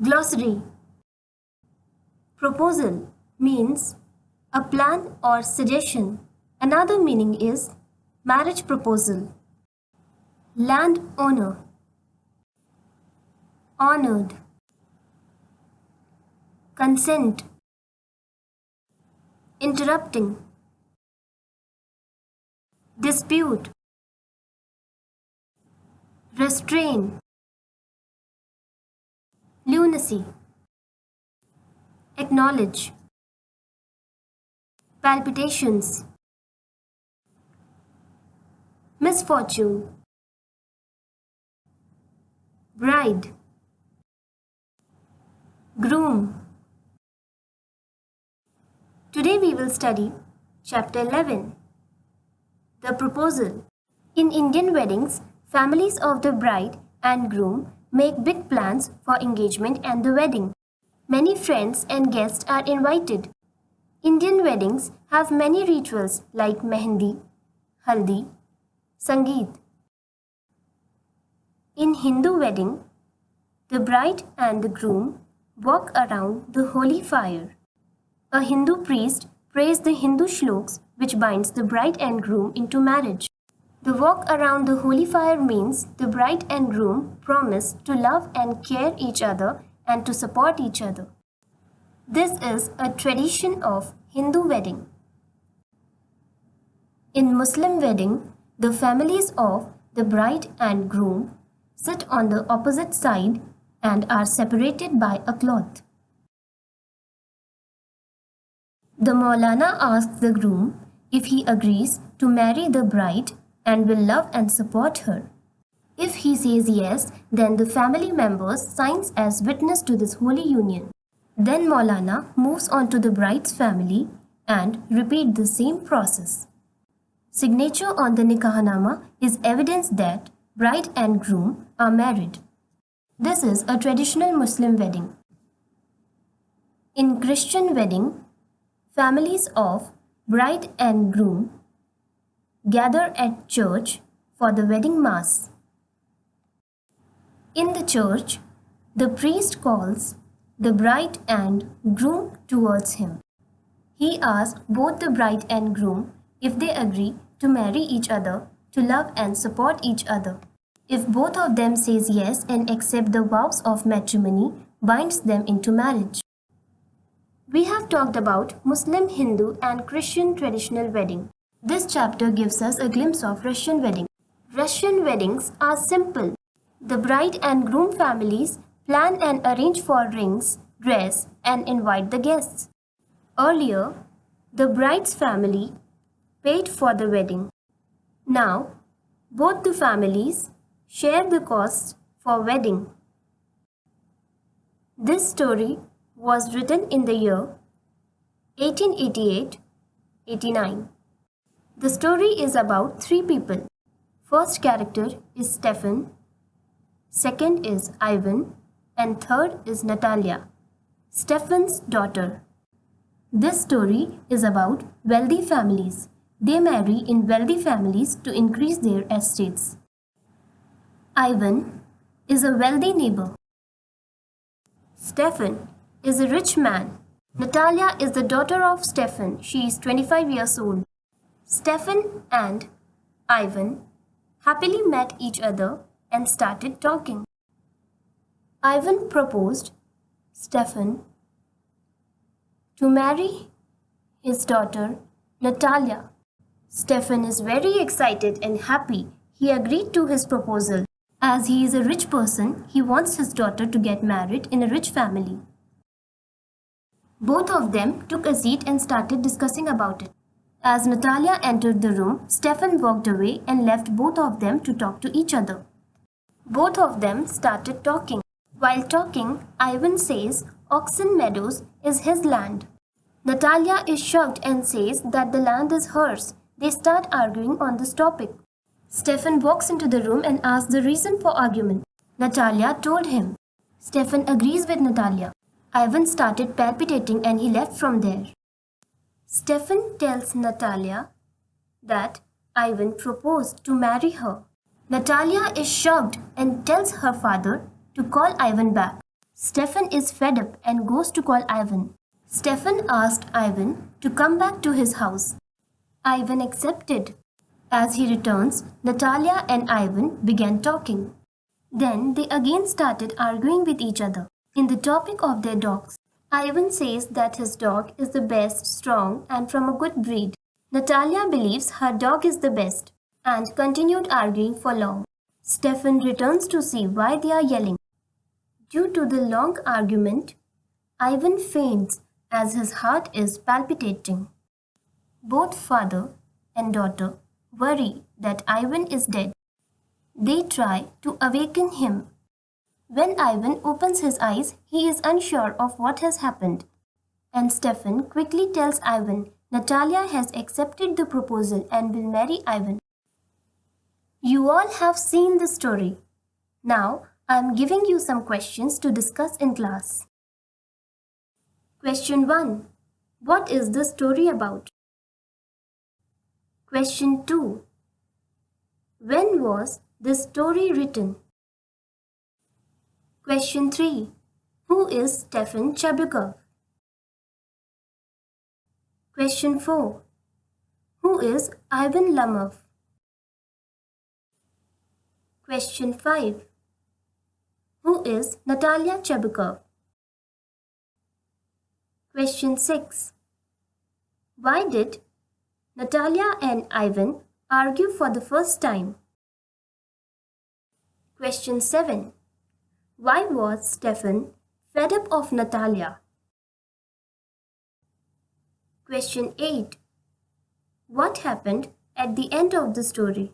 Glossary. Proposal means a plan or suggestion. Another meaning is marriage proposal. Landowner. Honored. Consent. Interrupting. Dispute. Restrain. Lunacy. Acknowledge. Palpitations. Misfortune. Bride. Groom. Today we will study Chapter 11. The Proposal. In Indian weddings, families of the bride and groom make big plans for engagement and the wedding. Many friends and guests are invited. Indian weddings have many rituals like mehendi, haldi, sangeet. In Hindu wedding, the bride and the groom walk around the holy fire. A Hindu priest prays the Hindu shloks which binds the bride and groom into marriage. The walk around the holy fire means the bride and groom promise to love and care each other and to support each other. This is a tradition of Hindu wedding. In Muslim wedding, the families of the bride and groom sit on the opposite side and are separated by a cloth. The Maulana asks the groom if he agrees to marry the bride and will love and support her. If he says yes, then the family members signs as witness to this holy union. Then Maulana moves on to the bride's family and repeat the same process. Signature on the Nikahnama is evidence that bride and groom are married. This is a traditional Muslim wedding. In Christian wedding, families of bride and groom gather at church for the wedding mass. In the church, the priest calls the bride and groom towards him. He asks both the bride and groom if they agree to marry each other, to love and support each other. If both of them says yes and accept the vows of matrimony, binds them into marriage. We have talked about Muslim, Hindu and Christian traditional wedding. This chapter gives us a glimpse of Russian wedding. Russian weddings are simple. The bride and groom families plan and arrange for rings, dress and invite the guests. Earlier, the bride's family paid for the wedding. Now, both the families share the costs for wedding. This story was written in the year 1888-89. The story is about three people. First character is Stefan, second is Ivan, and third is Natalia, Stefan's daughter. This story is about wealthy families. They marry in wealthy families to increase their estates. Ivan is a wealthy neighbor. Stefan is a rich man. Natalia is the daughter of Stefan. She is 25 years old. Stefan and Ivan happily met each other and started talking. Ivan proposed Stefan to marry his daughter Natalia. Stefan is very excited and happy. He agreed to his proposal. As he is a rich person, he wants his daughter to get married in a rich family. Both of them took a seat and started discussing about it. As Natalia entered the room, Stefan walked away and left both of them to talk to each other. Both of them started talking. While talking, Ivan says Oxen Meadows is his land. Natalia is shocked and says that the land is hers. They start arguing on this topic. Stefan walks into the room and asks the reason for argument. Natalia told him. Stefan agrees with Natalia. Ivan started palpitating and he left from there. Stefan tells Natalia that Ivan proposed to marry her. Natalia is shocked and tells her father to call Ivan back. Stefan is fed up and goes to call Ivan. Stefan asked Ivan to come back to his house. Ivan accepted. As he returns, Natalia and Ivan began talking. Then they again started arguing with each other in the topic of their dogs. Ivan says that his dog is the best, strong, and from a good breed. Natalia believes her dog is the best and continued arguing for long. Stefan returns to see why they are yelling. Due to the long argument, Ivan faints as his heart is palpitating. Both father and daughter worry that Ivan is dead. They try to awaken him. When Ivan opens his eyes, he is unsure of what has happened. And Stefan quickly tells Ivan Natalia has accepted the proposal and will marry Ivan. You all have seen the story. Now I am giving you some questions to discuss in class. Question 1. What is the story about? Question 2. When was this story written? Question 3. Who is Stefan Chebukov? Question 4. Who is Ivan Lamov? Question 5. Who is Natalia Chebukov? Question 6. Why did Natalia and Ivan argue for the first time? Question 7. Why was Stefan fed up of Natalia? Question 8. What happened at the end of the story?